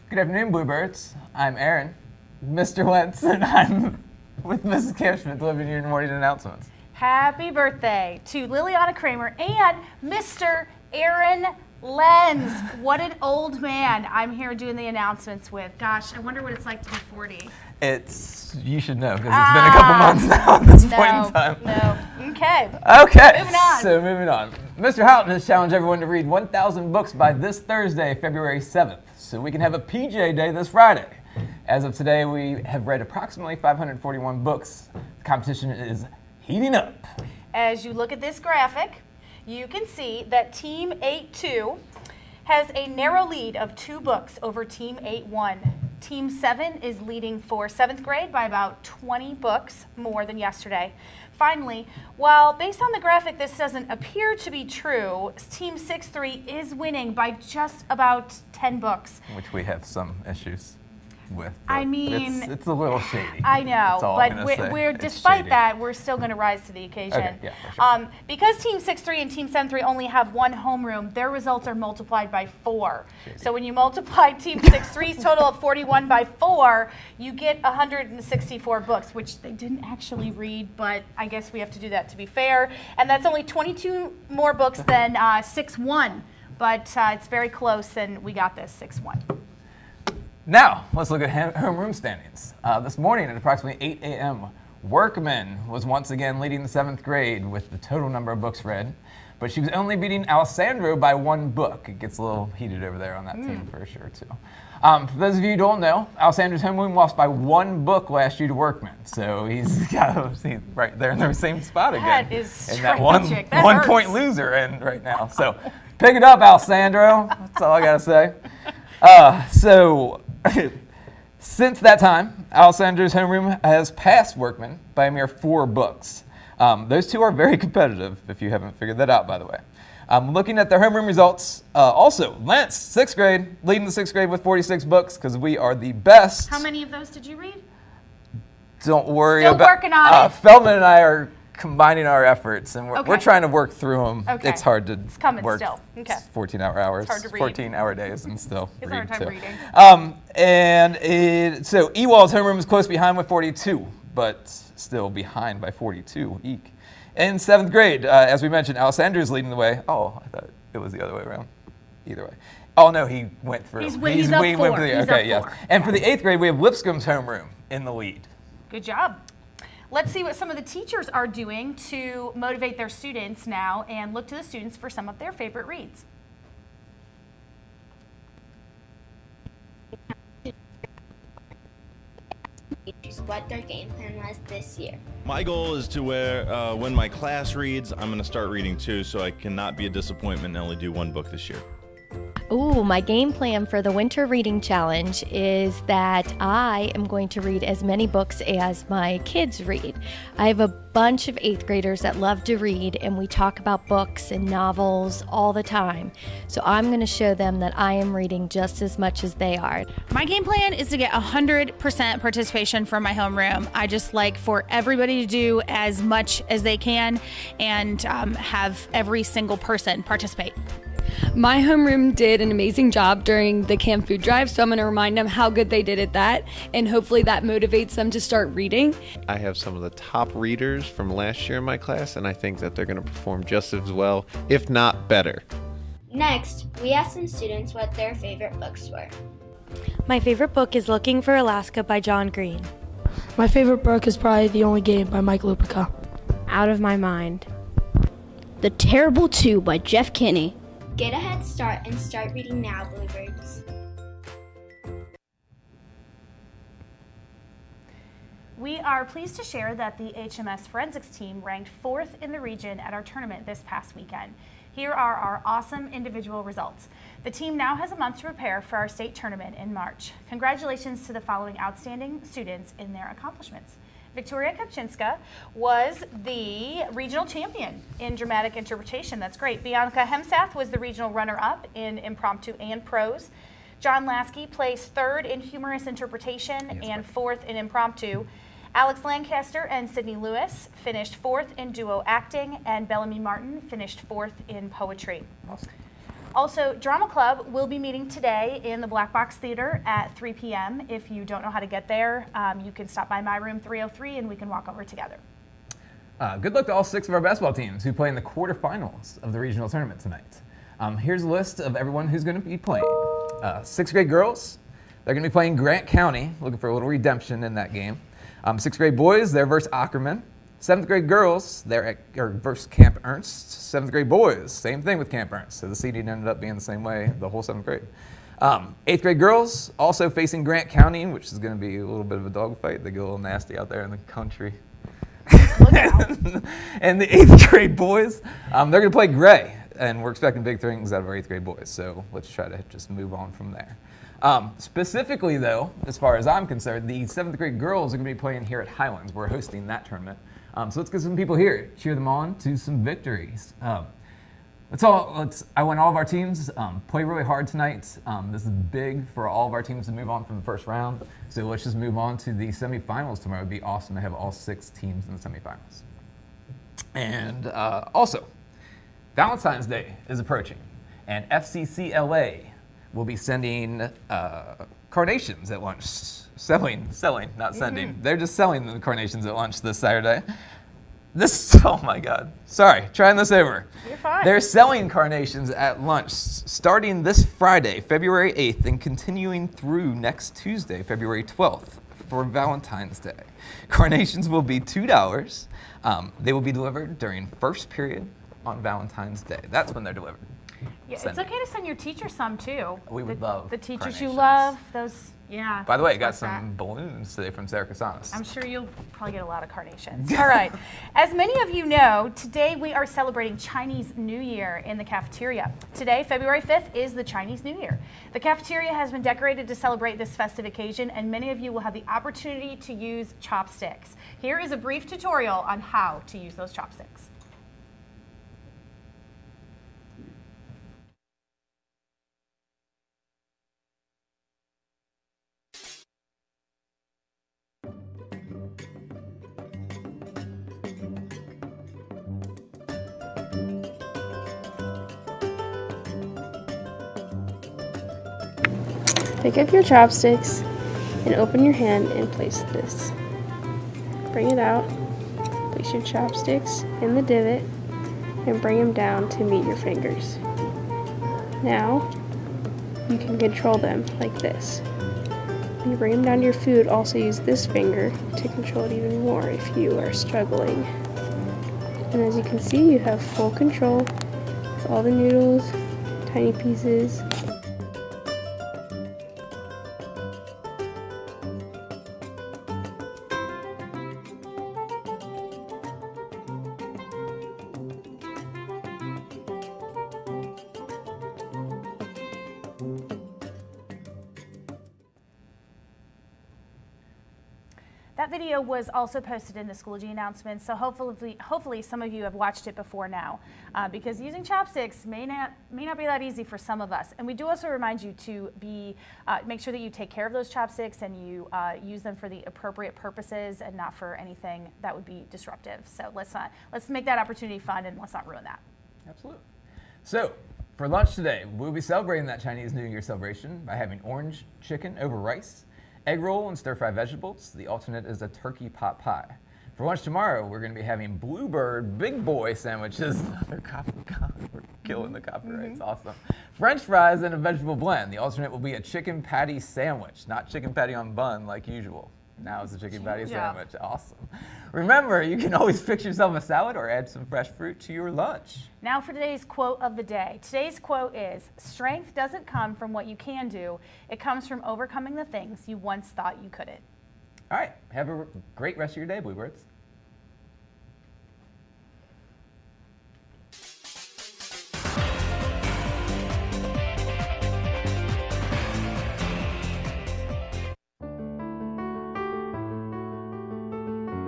Good afternoon, Bluebirds. I'm Aaron, Mr. Wentz, and I'm with Mrs. Camschmidt delivering your morning announcements. Happy birthday to Liliana Kramer and Mr. Aaron Lenz. What an old man I'm here doing the announcements with. Gosh, I wonder what it's like to be 40. You should know, because it's been a couple months now at this point in time. No. Okay. Okay. Moving on. So moving on. Mr. Houghton has challenged everyone to read 1,000 books by this Thursday, February 7th, so we can have a PJ Day this Friday. As of today, we have read approximately 541 books. The competition is heating up. As you look at this graphic, you can see that Team 8-2 has a narrow lead of 2 books over Team 8-1. Team 7 is leading for 7th grade by about 20 books more than yesterday. Finally, while based on the graphic this doesn't appear to be true, Team 6-3 is winning by just about 10 books. Which we have some issues with. I mean, it's a little shady. I know, but we're despite shady. that, we're still going to rise to the occasion. Okay, yeah, for sure. Because Team 6-3 and Team 7-3 only have 1 homeroom, their results are multiplied by 4. Shady. So when you multiply Team 6-3's total of 41 by 4, you get 164 books, which they didn't actually read, but I guess we have to do that to be fair. And that's only 22 more books than 6-1, but it's very close, and we got this 6-1. Now, let's look at homeroom standings. This morning at approximately 8 a.m., Workman was once again leading the 7th grade with the total number of books read, but she was only beating Alessandro by 1 book. It gets a little heated over there on that team for sure, too. For those of you who don't know, Alessandro's homeroom lost by 1 book last year to Workman, so he's right there in the same spot again. That is and that tragic. That one point loser in right now. So pick it up, Alessandro. That's all I got to say. Since that time, Alessandro's homeroom has passed Workman by a mere 4 books. Those two are very competitive, if you haven't figured that out, by the way. Looking at their homeroom results, also, Lentz, 6th grade, leading the 6th grade with 46 books, because we are the best. How many of those did you read? Don't worry Still about working on it. Feldman and I are combining our efforts, and we're trying to work through them. Okay. It's hard to It's coming work still. Okay. 14-hour hours, It's hard to read. 14-hour days, and still It's read hard time reading. So Ewald's homeroom is close behind with 42, but still behind by 42. Eek. In 7th grade, as we mentioned, Alessandro's leading the way. Oh, I thought it was the other way around. Either way. Oh no, he went through. He's up 4. Okay, He's yes. up 4. And for the 8th grade, we have Lipscomb's homeroom in the lead. Good job. Let's see what some of the teachers are doing to motivate their students now and look to the students for some of their favorite reads. What their game plan was this year. My goal is to when my class reads, I'm going to start reading too, so I cannot be a disappointment and only do 1 book this year. Ooh, my game plan for the Winter Reading Challenge is that I am going to read as many books as my kids read. I have a bunch of 8th graders that love to read, and we talk about books and novels all the time. So I'm going to show them that I am reading just as much as they are. My game plan is to get 100% participation from my homeroom. I just like for everybody to do as much as they can and have every single person participate. My homeroom did an amazing job during the camp food drive, so I'm going to remind them how good they did at that, and hopefully that motivates them to start reading. I have some of the top readers from last year in my class, and I think that they're going to perform just as well, if not better. Next, we asked some students what their favorite books were. My favorite book is Looking for Alaska by John Green. My favorite book is probably The Only Game by Mike Lupica. Out of My Mind. The Terrible 2 by Jeff Kinney. Get a head start and start reading now, Bluebirds. We are pleased to share that the HMS Forensics team ranked 4th in the region at our tournament this past weekend. Here are our awesome individual results. The team now has a month to prepare for our state tournament in March. Congratulations to the following outstanding students in their accomplishments. Victoria Kopczynska was the regional champion in dramatic interpretation. That's great. Bianca Hemsath was the regional runner-up in impromptu and prose. John Lasky placed 3rd in humorous interpretation and 4th in impromptu. Alex Lancaster and Sydney Lewis finished 4th in duo acting, and Bellamy Martin finished 4th in poetry. Awesome. Also, Drama Club will be meeting today in the Black Box Theater at 3 p.m. If you don't know how to get there, you can stop by my room 303 and we can walk over together. Good luck to all 6 of our basketball teams who play in the quarterfinals of the regional tournament tonight. Here's a list of everyone who's going to be playing. 6th grade girls, they're going to be playing Grant County, looking for a little redemption in that game. 6th grade boys, they're versus Ackerman. 7th grade girls, they're versus Camp Ernst. 7th grade boys, same thing with Camp Ernst. So the seeding ended up being the same way the whole 7th grade. 8th grade girls, also facing Grant County, which is going to be a little bit of a dogfight. They get a little nasty out there in the country. And the 8th grade boys, they're going to play Gray. And we're expecting big things out of our 8th grade boys. So let's try to just move on from there. Specifically, though, as far as I'm concerned, the 7th grade girls are going to be playing here at Highlands. We're hosting that tournament. So let's get some people here, cheer them on to some victories. I want all of our teams play really hard tonight. This is big for all of our teams to move on from the first round. So let's just move on to the semifinals tomorrow. It would be awesome to have all 6 teams in the semifinals. And also, Valentine's Day is approaching, and FCCLA will be sending carnations at lunch. Selling, not sending. They're just selling the carnations at lunch this Saturday. Oh my God. Sorry, trying this over. You're fine. They're selling carnations at lunch starting this Friday, February 8th, and continuing through next Tuesday, February 12th, for Valentine's Day. Carnations will be $2. They will be delivered during first period on Valentine's Day. That's when they're delivered. Yeah, it's okay to send your teacher some too. We would love the teachers carnations. you love. Those, yeah. By the way, I got some balloons today from Sarah Casanas. I'm sure you'll probably get a lot of carnations. All right. As many of you know, today we are celebrating Chinese New Year in the cafeteria. Today, February 5th, is the Chinese New Year. The cafeteria has been decorated to celebrate this festive occasion, and many of you will have the opportunity to use chopsticks. Here is a brief tutorial on how to use those chopsticks. Pick up your chopsticks and open your hand and place this. Bring it out, place your chopsticks in the divot, and bring them down to meet your fingers. Now, you can control them like this. When you bring them down to your food, also use this finger to control it even more if you are struggling. And as you can see, you have full control with all the noodles, tiny pieces. That video was also posted in the Schoology announcements, so hopefully some of you have watched it before now, because using chopsticks may not be that easy for some of us. And we do also remind you to make sure that you take care of those chopsticks and you use them for the appropriate purposes and not for anything that would be disruptive. So let's make that opportunity fun and let's not ruin that. Absolutely. So for lunch today, we'll be celebrating that Chinese New Year celebration by having orange chicken over rice, egg roll and stir-fried vegetables. The alternate is a turkey pot pie. For lunch tomorrow, we're going to be having Bluebird Big Boy sandwiches. We're killing the copyrights. Awesome. French fries and a vegetable blend. The alternate will be a chicken patty sandwich, not chicken patty on bun like usual. Now it's a chicken patty sandwich. Awesome. Remember, you can always fix yourself a salad or add some fresh fruit to your lunch. Now for today's quote of the day. Today's quote is, "Strength doesn't come from what you can do. It comes from overcoming the things you once thought you couldn't." All right. Have a great rest of your day, Bluebirds.